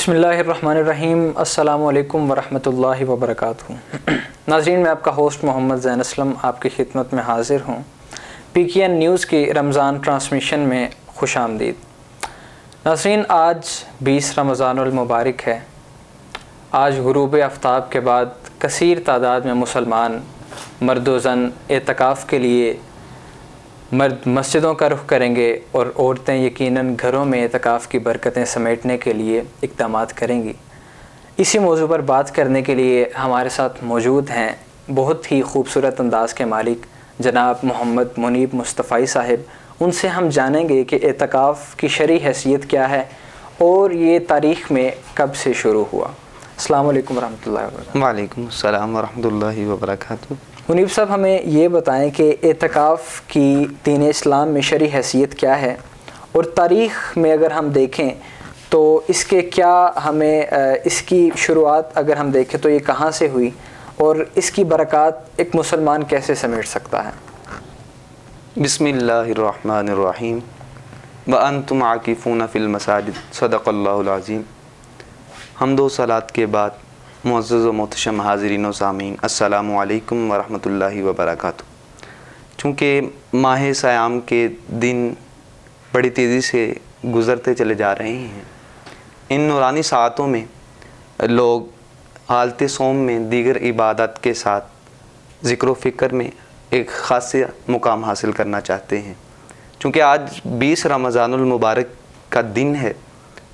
بسم اللہ الرحمن الرحیم۔ السلام علیکم ورحمۃ اللہ وبرکاتہ۔ ناظرین، میں آپ کا ہوسٹ محمد زین اسلم آپ کی خدمت میں حاضر ہوں۔ PKN نیوز کی رمضان ٹرانسمیشن میں خوش آمدید۔ ناظرین، آج 20 رمضان المبارک ہے۔ آج غروب آفتاب کے بعد کثیر تعداد میں مسلمان مرد و زن اعتکاف کے لیے مرد مسجدوں کا رخ کریں گے اور عورتیں یقیناً گھروں میں اعتکاف کی برکتیں سمیٹنے کے لیے اقدامات کریں گی۔ اسی موضوع پر بات کرنے کے لیے ہمارے ساتھ موجود ہیں بہت ہی خوبصورت انداز کے مالک جناب محمد منیب مصطفی صاحب۔ ان سے ہم جانیں گے کہ اعتکاف کی شرعی حیثیت کیا ہے اور یہ تاریخ میں کب سے شروع ہوا۔ السلام علیکم ورحمۃ اللہ وبرکاتہ۔ وعلیکم السلام ورحمۃ اللہ وبرکاتہ۔ منیب صاحب، ہمیں یہ بتائیں کہ اعتکاف کی دین اسلام میں شرعی حیثیت کیا ہے، اور تاریخ میں اگر ہم دیکھیں تو اس کے کیا ہمیں اس کی شروعات اگر ہم دیکھیں تو یہ کہاں سے ہوئی اور اس کی برکات ایک مسلمان کیسے سمیٹ سکتا ہے؟ بسم اللہ الرحمن الرحیم۔ وانتم عاکفون فی المساجد، صدق اللہ العظیم۔ حمد و صلات کے بعد معزز و محتشم حاضرین و سامعین، السلام علیکم ورحمۃ اللہ وبرکاتہ۔ چونکہ ماہ صیام کے دن بڑی تیزی سے گزرتے چلے جا رہے ہیں، ان نورانی ساعتوں میں لوگ حالت صوم میں دیگر عبادت کے ساتھ ذکر و فکر میں ایک خاص مقام حاصل کرنا چاہتے ہیں۔ چونکہ آج 20 رمضان المبارک کا دن ہے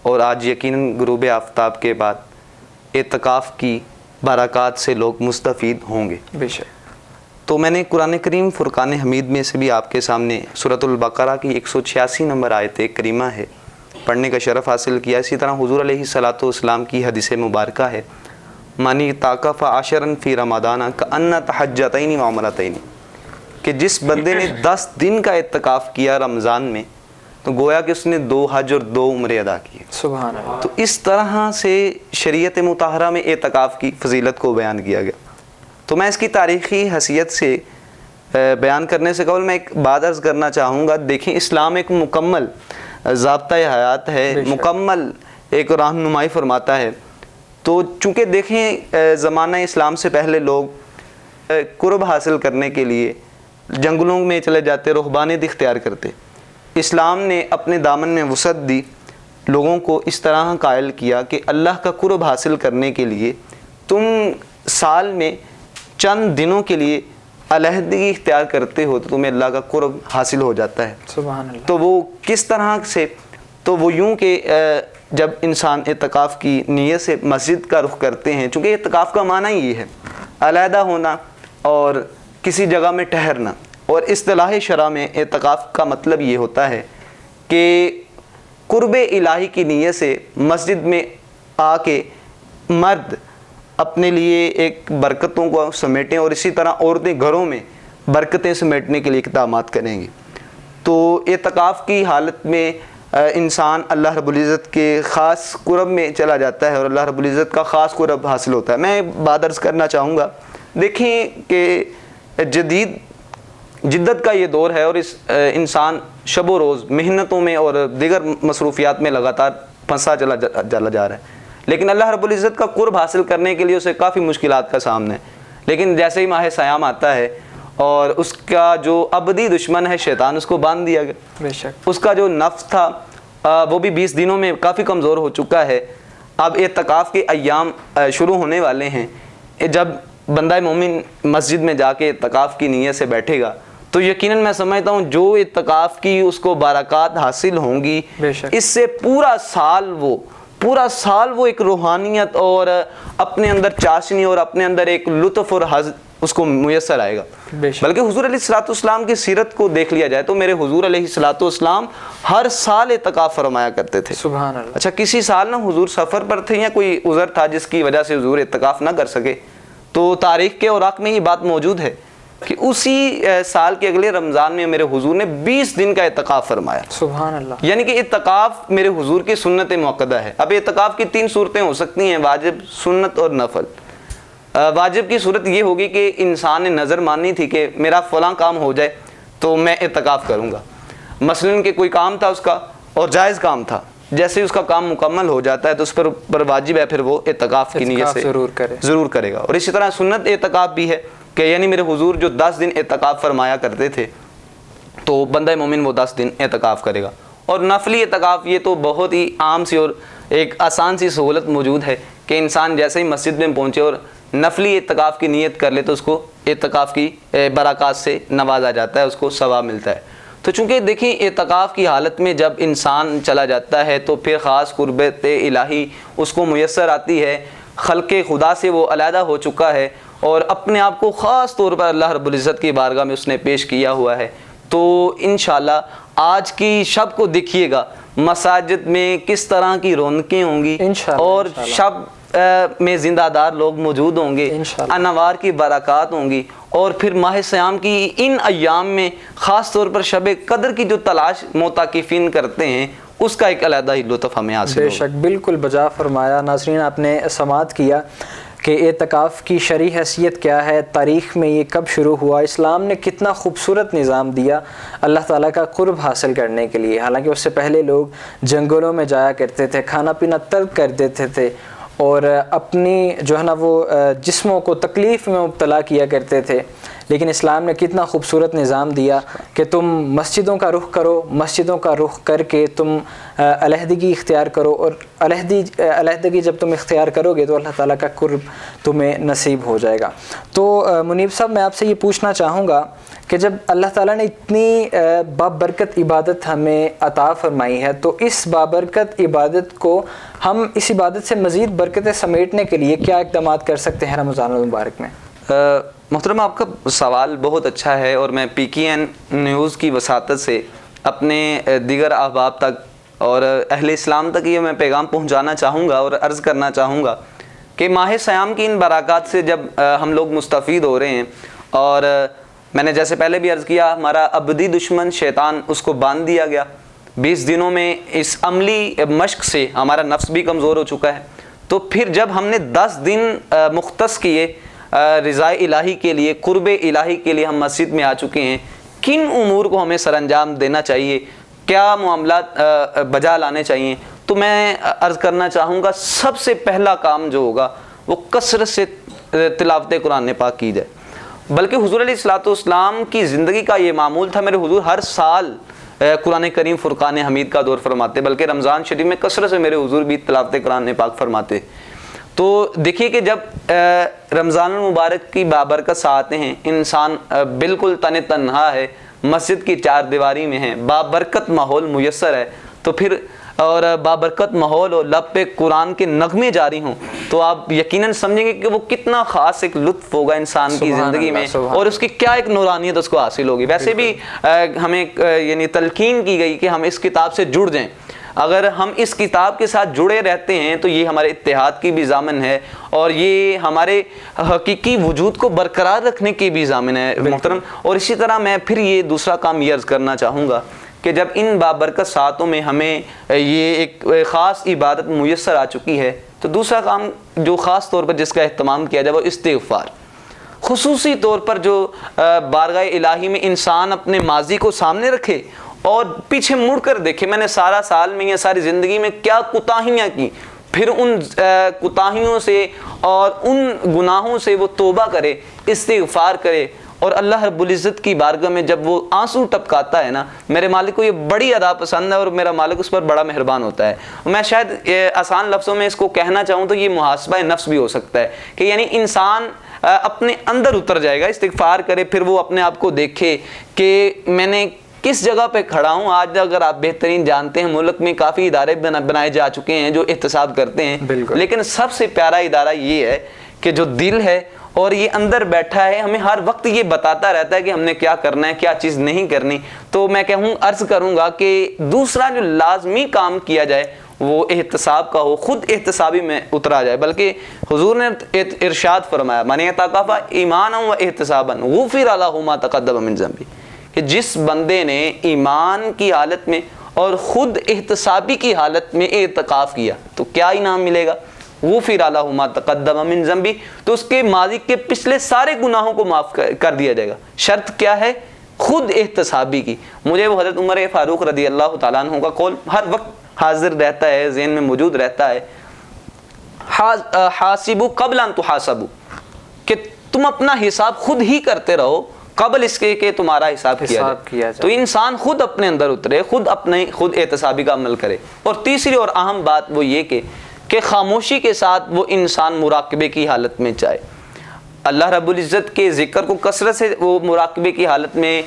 اور آج یقیناً غروب آفتاب کے بعد اعتکاف کی برکات سے لوگ مستفید ہوں گے۔ بے شک۔ تو میں نے قرآن کریم فرقان حمید میں سے بھی آپ کے سامنے سورۃ البقرہ کی 186 نمبر آیت کریمہ ہے پڑھنے کا شرف حاصل کیا۔ اسی طرح حضور علیہ الصلاۃ والسلام کی حدیث مبارکہ ہے، مانی تاکف عشرا فی رمضان کأن تحجتین وعمرتین، کہ جس بندے نے 10 دن کا اعتکاف کیا رمضان میں تو گویا کہ اس نے 2 حج اور 2 عمرے ادا کیے۔ سبحان اللہ۔ تو اس طرح سے شریعت مطہرہ میں اعتکاف کی فضیلت کو بیان کیا گیا۔ تو میں اس کی تاریخی حیثیت سے بیان کرنے سے قبل میں ایک بات عرض کرنا چاہوں گا۔ دیکھیں، اسلام ایک مکمل ضابطہ حیات ہے، مکمل ایک رہنمائی فرماتا ہے۔ تو چونکہ دیکھیں زمانہ اسلام سے پہلے لوگ قرب حاصل کرنے کے لیے جنگلوں میں چلے جاتے، رہبانیت اختیار کرتے۔ اسلام نے اپنے دامن میں وسعت دی، لوگوں کو اس طرح قائل کیا کہ اللہ کا قرب حاصل کرنے کے لیے تم سال میں چند دنوں کے لیے علیحدگی اختیار کرتے ہو تو تمہیں اللہ کا قرب حاصل ہو جاتا ہے۔ سبحان اللہ۔ تو وہ کس طرح سے؟ تو وہ یوں کہ جب انسان اعتکاف کی نیت سے مسجد کا رخ کرتے ہیں، چونکہ اعتکاف کا معنی یہ ہے علیحدہ ہونا اور کسی جگہ میں ٹھہرنا، اور اصطلاح شرع میں اعتکاف کا مطلب یہ ہوتا ہے کہ قرب الہی کی نیت سے مسجد میں آ کے مرد اپنے لیے ایک برکتوں کو سمیٹیں اور اسی طرح عورتیں گھروں میں برکتیں سمیٹنے کے لیے اقدامات کریں گی۔ تو اعتکاف کی حالت میں انسان اللہ رب العزت کے خاص قرب میں چلا جاتا ہے اور اللہ رب العزت کا خاص قرب حاصل ہوتا ہے۔ میں بات عرض کرنا چاہوں گا، دیکھیں کہ جدت کا یہ دور ہے اور اس انسان شب و روز محنتوں میں اور دیگر مصروفیات میں لگاتار پھنسا چلا جا رہا ہے، لیکن اللہ رب العزت کا قرب حاصل کرنے کے لیے اسے کافی مشکلات کا سامنا ہے۔ لیکن جیسے ہی ماہ صیام آتا ہے اور اس کا جو ابدی دشمن ہے شیطان، اس کو باندھ دیا گیا۔ بے شک۔ اس کا جو نفس تھا وہ بھی 20 دنوں میں کافی کمزور ہو چکا ہے۔ اب اعتکاف کے ایام شروع ہونے والے ہیں۔ جب بندہ مومن مسجد میں جا کے اعتکاف کی نیت سے بیٹھے گا تو یقیناً میں سمجھتا ہوں جو اعتکاف کی اس کو برکات حاصل ہوں گی، اس سے پورا سال وہ ایک روحانیت اور اپنے اندر چاشنی اور اپنے اندر ایک لطف اور حظ اس کو میسر آئے گا۔ بلکہ حضور علیہ الصلوۃ والسلام کی سیرت کو دیکھ لیا جائے تو میرے حضور علیہ الصلوۃ والسلام ہر سال اعتکاف فرمایا کرتے تھے۔ سبحان اللہ۔ اچھا، کسی سال نہ حضور سفر پر تھے یا کوئی عذر تھا جس کی وجہ سے حضور اعتکاف نہ کر سکے، تو تاریخ کے اوراق میں یہ بات موجود ہے کہ اسی سال کے اگلے رمضان میں میرے حضور نے 20 دن کا اعتکاف فرمایا۔ سبحان اللہ۔ یعنی کہ اعتکاف میرے حضور کی سنت موقدہ ہے۔ اب اعتکاف کی 3 صورتیں ہو سکتی ہیں، واجب، سنت اور نفل۔ واجب کی صورت یہ ہوگی کہ انسان نے نظر مانی تھی کہ میرا فلاں کام ہو جائے تو میں اعتکاف کروں گا، مثلاً کہ کوئی کام تھا اس کا اور جائز کام تھا، جیسے اس کا کام مکمل ہو جاتا ہے تو اس پر واجب ہے پھر وہ اعتکاف کی نیت سے ضرور کرے گا. اور اسی طرح سنت اعتکاف بھی ہے کہ یعنی میرے حضور جو 10 دن اعتکاف فرمایا کرتے تھے تو بندہ مومن وہ 10 دن اعتکاف کرے گا. اور نفلی اعتکاف یہ تو بہت ہی عام سی اور ایک آسان سی سہولت موجود ہے کہ انسان جیسے ہی مسجد میں پہنچے اور نفلی اعتکاف کی نیت کر لے تو اس کو اعتکاف کی برکات سے نوازا جاتا ہے, اس کو ثواب ملتا ہے. تو چونکہ دیکھیں اعتکاف کی حالت میں جب انسان چلا جاتا ہے تو پھر خاص قربت الہی اس کو میسر آتی ہے, خلق خدا سے وہ علیحدہ ہو چکا ہے اور اپنے آپ کو خاص طور پر اللہ رب العزت کی بارگاہ میں اس نے پیش کیا ہوا ہے. تو انشاءاللہ آج کی شب کو دیکھیے گا مساجد میں کس طرح کی رونقیں ہوں گی اور شب میں زندہ دار لوگ موجود ہوں گے, انوار کی برکات ہوں گی. اور پھر ماہ صیام کی ان ایام میں خاص طور پر شب قدر کی جو تلاش معتکفین کرتے ہیں اس کا ایک علیحدہ ہی لطف ہمیں حاصل ہوگا. بے شک بالکل بجا فرمایا. ناظرین آپ نے سماعت کیا کہ اعتکاف کی شرعی حیثیت کیا ہے, تاریخ میں یہ کب شروع ہوا, اسلام نے کتنا خوبصورت نظام دیا اللہ تعالیٰ کا قرب حاصل کرنے کے لیے. حالانکہ اس سے پہلے لوگ جنگلوں میں جایا کرتے تھے, کھانا پینا ترک کر دیتے تھے اور اپنی جو ہے نا وہ جسموں کو تکلیف میں مبتلا کیا کرتے تھے. لیکن اسلام نے کتنا خوبصورت نظام دیا کہ تم مسجدوں کا رخ کرو, مسجدوں کا رخ کر کے تم علیحدگی اختیار کرو, اور علیحدگی جب تم اختیار کرو گے تو اللہ تعالیٰ کا قرب تمہیں نصیب ہو جائے گا. تو منیب صاحب میں آپ سے یہ پوچھنا چاہوں گا کہ جب اللہ تعالیٰ نے اتنی بابرکت عبادت ہمیں عطا فرمائی ہے تو اس بابرکت عبادت کو ہم اس عبادت سے مزید برکتیں سمیٹنے کے لیے کیا اقدامات کر سکتے ہیں رمضان المبارک میں؟ محترم آپ کا سوال بہت اچھا ہے اور میں PKN نیوز کی وساطت سے اپنے دیگر احباب تک اور اہل اسلام تک یہ میں پیغام پہنچانا چاہوں گا اور عرض کرنا چاہوں گا کہ ماہ صیام کی ان برکات سے جب ہم لوگ مستفید ہو رہے ہیں, اور میں نے جیسے پہلے بھی عرض کیا ہمارا ابدی دشمن شیطان اس کو باندھ دیا گیا, 20 دنوں میں اس عملی مشق سے ہمارا نفس بھی کمزور ہو چکا ہے. تو پھر جب ہم نے 10 دن مختص کیے رضا الہی کے لیے, قرب الہی کے لیے ہم مسجد میں آ چکے ہیں, کن امور کو ہمیں سر انجام دینا چاہیے, کیا معاملات بجا لانے چاہیے. تو میں عرض کرنا چاہوں گا سب سے پہلا کام جو ہوگا وہ کثرت سے تلاوت قرآن پاک کی جائے. بلکہ حضور علیہ الصلوۃ والسلام کی زندگی کا یہ معمول تھا, میرے حضور ہر سال قرآن کریم فرقان حمید کا دور فرماتے, بلکہ رمضان شریف میں کثرت سے میرے حضور بھی تلاوت قرآن پاک فرماتے. تو دیکھیے کہ جب رمضان المبارک کی بابرکت ساعتیں ہیں, انسان بالکل تنہا ہے, مسجد کی 4 دیواری میں ہے, بابرکت ماحول میسر ہے, تو پھر اور بابرکت ماحول اور لب پہ قرآن کے نغمے جاری ہوں تو آپ یقیناً سمجھیں گے کہ وہ کتنا خاص ایک لطف ہوگا انسان کی زندگی میں, اور اس کی کیا ایک نورانیت اس کو حاصل ہوگی. ویسے بھی ہمیں یعنی تلقین کی گئی کہ ہم اس کتاب سے جڑ جائیں. اگر ہم اس کتاب کے ساتھ جڑے رہتے ہیں تو یہ ہمارے اتحاد کی بھی ضامن ہے اور یہ ہمارے حقیقی وجود کو برقرار رکھنے کی بھی ضامن ہے محترم. اور اسی طرح میں پھر یہ دوسرا کام یہ عرض کرنا چاہوں گا کہ جب ان بابرکت ساعتوں میں ہمیں یہ ایک خاص عبادت میسر آ چکی ہے تو دوسرا کام جو خاص طور پر جس کا اہتمام کیا جائے وہ استغفار. خصوصی طور پر جو بارگاہ الہی میں انسان اپنے ماضی کو سامنے رکھے اور پیچھے مڑ کر دیکھے میں نے سارا سال میں یا ساری زندگی میں کیا کوتاہیاں کی, پھر ان کوتاہیوں سے اور ان گناہوں سے وہ توبہ کرے, استغفار کرے, اور اللہ رب العزت کی بارگاہ میں جب وہ آنسو ٹپکاتا ہے نا, میرے مالک کو یہ بڑی ادا پسند ہے اور میرا مالک اس پر بڑا مہربان ہوتا ہے. میں شاید آسان لفظوں میں اس کو کہنا چاہوں تو یہ محاسبہ نفس بھی ہو سکتا ہے کہ یعنی انسان اپنے اندر اتر جائے گا, استغفار کرے, پھر وہ اپنے آپ کو دیکھے کہ میں نے کس جگہ پہ کھڑا ہوں. آج اگر آپ بہترین جانتے ہیں ملک میں کافی ادارے بنائے جا چکے ہیں جو احتساب کرتے ہیں, لیکن سب سے پیارا ادارہ یہ ہے کہ جو دل ہے اور یہ اندر بیٹھا ہے ہمیں ہر وقت یہ بتاتا رہتا ہے کہ ہم نے کیا کرنا ہے, کیا چیز نہیں کرنی. تو میں عرض کروں گا کہ دوسرا جو لازمی کام کیا جائے وہ احتساب کا ہو, خود احتسابی میں اترا جائے. بلکہ حضور نے ارشاد فرمایا من اعتکف ایمانا و احتسابا غفر له ما تقدم من ذنبہ, کہ جس بندے نے ایمان کی حالت میں اور خود احتسابی کی حالت میں اعتکاف کیا تو کیا انعام ملے گا؟ غفر له ما تقدم من ذنبہ, تو اس کے ماضی کے پچھلے سارے گناہوں کو معاف کر دیا جائے گا. شرط کیا ہے؟ خود احتسابی کی. مجھے وہ حضرت عمر فاروق رضی اللہ تعالیٰ عنہ کا قول ہر وقت حاضر رہتا ہے، ذہن میں موجود رہتا ہے. حاسبو قبل ان تحاسبو، کہ تم اپنا حساب خود ہی کرتے رہو قبل اس کے کہ تمہارا حساب کیا جائے. تو انسان خود اپنے اندر اترے، خود احتسابی کا عمل کرے. اور تیسری اور اہم بات وہ یہ کہ خاموشی کے ساتھ وہ انسان مراقبے کی حالت میں جائے. اللہ رب العزت کے ذکر کو کثرت سے وہ مراقبے کی حالت میں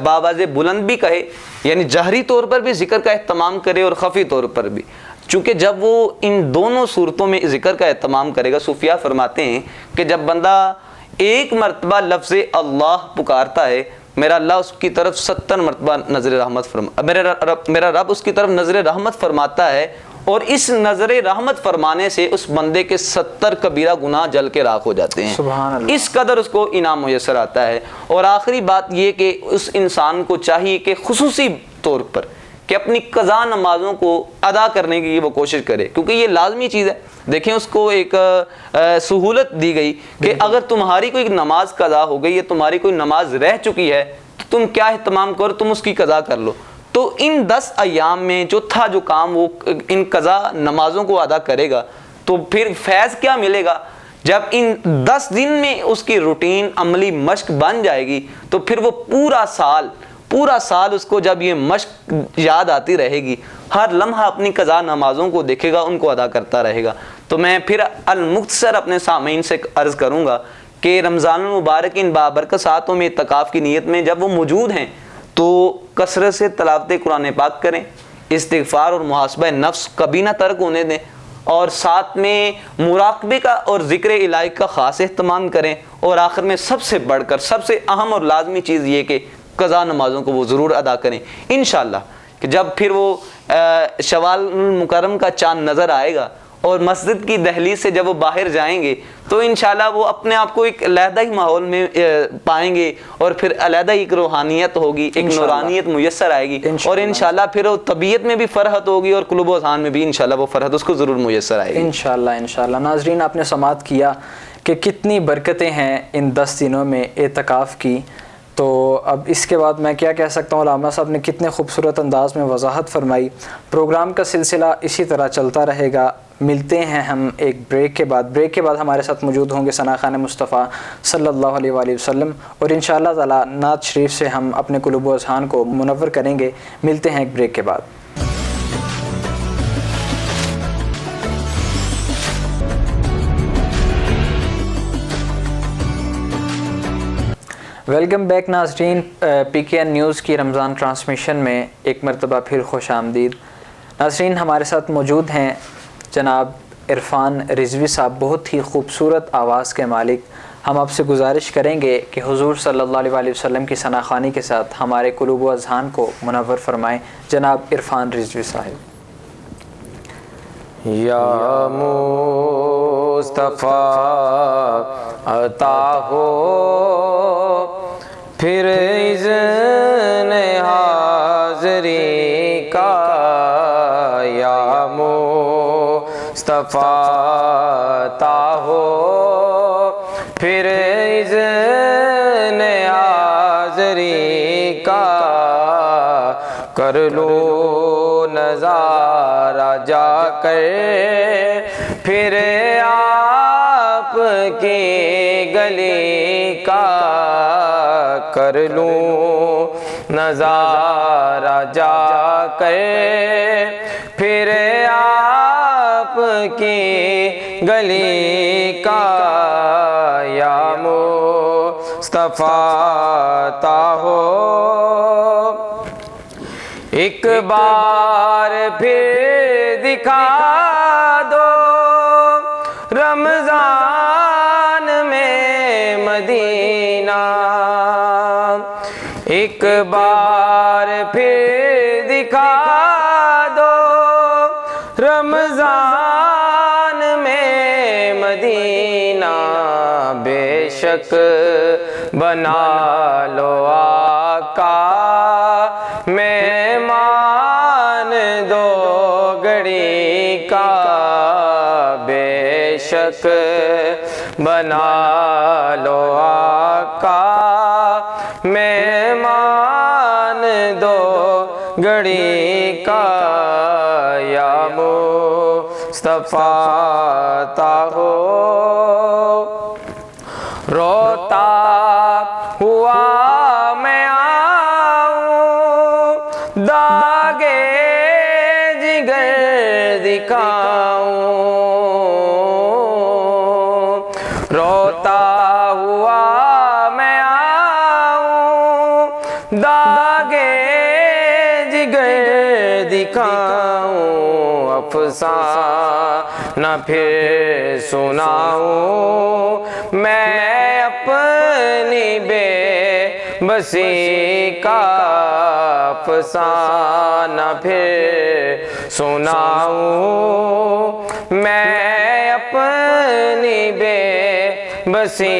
باواز بلند بھی کہے، یعنی جہری طور پر بھی ذکر کا اہتمام کرے اور خفی طور پر بھی. چونکہ جب وہ ان دونوں صورتوں میں ذکر کا اہتمام کرے گا، صوفیاء فرماتے ہیں کہ جب بندہ ایک مرتبہ لفظ اللہ پکارتا ہے، میرا اللہ اس کی طرف 70 مرتبہ نظر رحمت میرا رب اس کی طرف نظر رحمت فرماتا ہے، اور اس نظر رحمت فرمانے سے اس بندے کے 70 کبیرہ گناہ جل کے راکھ ہو جاتے ہیں. سبحان اللہ. اس قدر اس کو انعام میسر آتا ہے. اور آخری بات یہ کہ اس انسان کو چاہیے کہ خصوصی طور پر کہ اپنی قضا نمازوں کو ادا کرنے کی وہ کوشش کرے، کیونکہ یہ لازمی چیز ہے. دیکھیں اس کو ایک سہولت دی گئی کہ اگر تمہاری کوئی نماز قضا ہو گئی ہے، تمہاری کوئی نماز رہ چکی ہے، تو تم کیا اہتمام کرو، تم اس کی قضا کر لو. تو ان 10 ایام میں جو کام وہ ان قضا نمازوں کو ادا کرے گا، تو پھر فیض کیا ملے گا. جب ان 10 دن میں اس کی روٹین عملی مشق بن جائے گی، تو پھر وہ پورا سال اس کو جب یہ مشق یاد آتی رہے گی، ہر لمحہ اپنی قضا نمازوں کو دیکھے گا، ان کو ادا کرتا رہے گا. تو میں پھر المختصر اپنے سامعین سے عرض کروں گا کہ رمضان المبارک ان بابرکت ساعتوں میں اعتکاف کی نیت میں جب وہ موجود ہیں تو کثرت سے تلاوت قرآن پاک کریں، استغفار اور محاسبہ نفس کبھی نہ ترک ہونے دیں، اور ساتھ میں مراقبے کا اور ذکر الہی کا خاص اہتمام کریں. اور آخر میں سب سے بڑھ کر سب سے اہم اور لازمی چیز یہ کہ قضا نمازوں کو وہ ضرور ادا کریں. انشاءاللہ کہ جب پھر وہ شوال المکرم کا چاند نظر آئے گا اور مسجد کی دہلیز سے جب وہ باہر جائیں گے، تو انشاءاللہ وہ اپنے آپ کو ایک علیحدہ ہی ماحول میں پائیں گے، اور پھر علیحدہ ایک روحانیت ہوگی، ایک نورانیت میسر آئے گی، اور انشاءاللہ پھر وہ طبیعت میں بھی فرحت ہوگی اور قلوب و اذہان میں بھی انشاءاللہ وہ فرحت اس کو ضرور میسر آئے گی. انشاءاللہ. ناظرین، آپ نے سماعت کیا کہ کتنی برکتیں ہیں ان 10 دنوں میں اعتکاف کی. تو اب اس کے بعد میں کیا کہہ سکتا ہوں، علامہ صاحب نے کتنے خوبصورت انداز میں وضاحت فرمائی. پروگرام کا سلسلہ اسی طرح چلتا رہے گا. ملتے ہیں ہم ایک بریک کے بعد ہمارے ساتھ موجود ہوں گے ثنا خان مصطفیٰ صلی اللہ علیہ وآلہ وسلم، اور انشاءاللہ تعالی نعت شریف سے ہم اپنے قلوب و اذہان کو منور کریں گے. ملتے ہیں ایک بریک کے بعد. ویلکم بیک ناظرین، پی کے این نیوز کی رمضان ٹرانسمیشن میں ایک مرتبہ پھر خوش آمدید. ناظرین، ہمارے ساتھ موجود ہیں جناب عرفان رضوی صاحب، بہت ہی خوبصورت آواز کے مالک. ہم آپ سے گزارش کریں گے کہ حضور صلی اللہ علیہ وآلہ وسلم کی ثنا خوانی کے ساتھ ہمارے قلوب و اذہان کو منور فرمائیں. جناب عرفان رضوی صاحب. یا مصطفیٰ عطا ہو پھر اذن حاضری کا، یا مصطفیٰ عطا ہو پھر اذن حاضری کا، کر لو نظارہ جا کر پھر آپ کی گلی کا، کر لوں نظارہ جا کر پھر آپ کی گلی کا، یا مصطفیٰ عطا ہو ایک بار پھر دکھا دو رمضان میں مدینہ، ایک بار پھر دکھا دو رمضان میں مدینہ، بے شک بنا لو آقا مہمان دو گھڑی کا، بے شک بنا لو آقا مہمان دو گھڑی کا، یا صفاتا ہو، روتا ہوا میں آؤں، داغے جگر دکھاؤں، روتا ہوا میں آؤں، داغے جگر دکھاؤں، افسانہ پھر سناؤں میں اپنی بے بسی کا، افسانہ پھر سناؤں میں اپنی بے بسی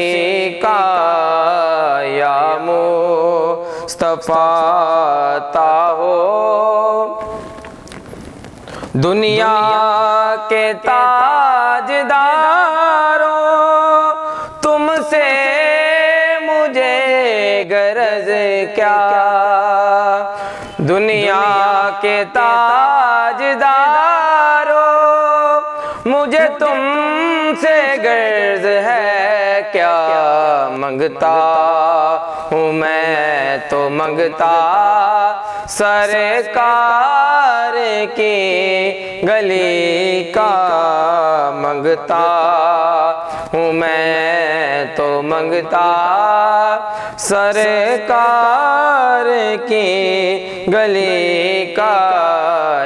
کا، یا مصطفیٰ عطا ہو، دنیا کے تاجداروں تم سے مجھے غرض کیا، دنیا کے تاجداروں مجھے تم سے غرض ہے کیا، منگتا ہوں میں تو منگتا سرکار کی گلی کا، منگتا ہوں میں تو منگتا سرکار کی گلی کا،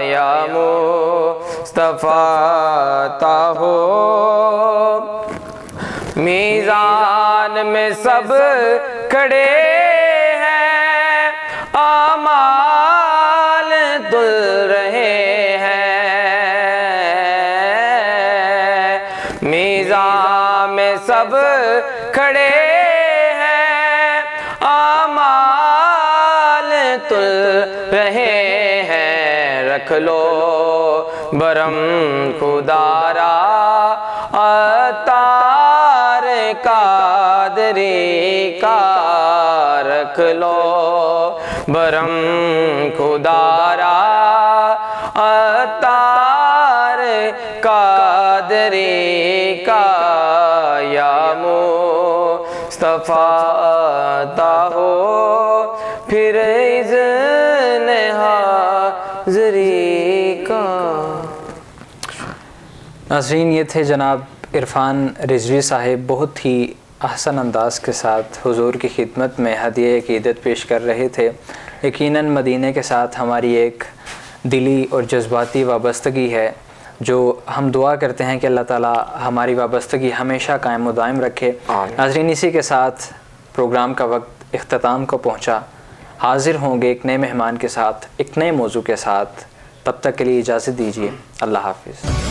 یا مصطفیٰ عطا ہو، میزان میں سب کھڑے ہیں، اعمال تل رہے ہیں، میزان میں سب کھڑے ہیں، اعمال تل رہے ہیں، رکھ لو برم خدا را عطار قادری کا، رکھ لو برم خدا را عطار قادری کا، یا مصطفیٰ عطا ہو پھر اذن حاضری کا۔ ناظرین، یہ تھے جناب عرفان رضوی صاحب، بہت ہی احسن انداز کے ساتھ حضور کی خدمت میں ہدیہ عقیدت پیش کر رہے تھے۔ یقیناً مدینہ کے ساتھ ہماری ایک دلی اور جذباتی وابستگی ہے، جو ہم دعا کرتے ہیں کہ اللہ تعالیٰ ہماری وابستگی ہمیشہ قائم و دائم رکھے۔ ناظرین، اسی کے ساتھ پروگرام کا وقت اختتام کو پہنچا۔ حاضر ہوں گے ایک نئے مہمان کے ساتھ، ایک نئے موضوع کے ساتھ، تب تک کے لیے اجازت دیجیے۔ اللہ حافظ۔